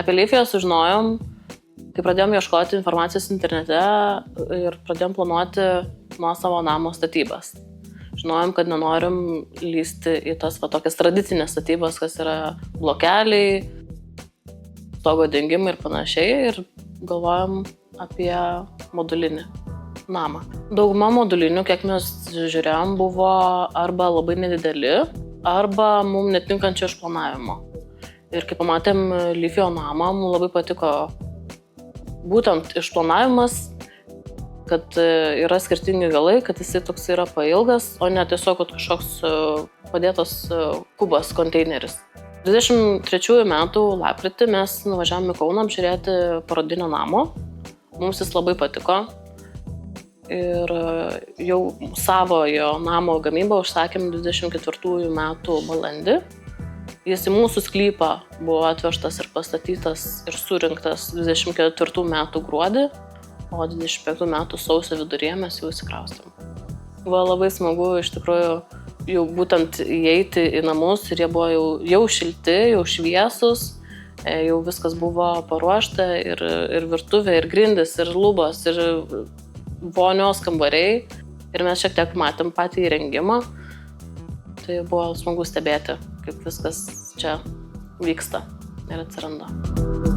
Apie Lifiją sužinojom, kai pradėjom ieškoti informacijos internete ir pradėjom planuoti nuosavo namo statybas. Žinojom, kad nenorim lysti į tas tokias tradicinės statybas, kas yra blokeliai, stogo dengimai ir panašiai, ir galvojom apie modulinį namą. Dauguma modulinių, kiek mes žiūrėjom, buvo arba labai nedideli, arba mums netinkančio išplanavimo. Ir kai pamatėm Lifijo namą, mums labai patiko būtent išplanavimas, kad yra skirtingi galai, kad jisai toks yra pailgas, o ne tiesiog kažkoks padėtas kubas, konteineris. 23 metų lapkritį mes nuvažiavome į Kauną apžiūrėti parodinio namo. Mums jis labai patiko. Ir jau savojo namo gamybą užsakėm 24 metų balandį. Jis į mūsų sklypą buvo atvežtas ir pastatytas ir surinktas 24 metų gruodį, o 25 metų sausio viduryje mes jau įsikraustėm. Buvo labai smagu iš tikrųjų jau būtent įeiti į namus ir jie buvo jau šilti, jau šviesus, jau viskas buvo paruošta ir virtuvė, ir grindys, ir lubos, ir vonios kambariai. Ir mes šiek tiek matėm patį įrengimą. Tai buvo smagu stebėti, kaip viskas čia vyksta ir atsiranda.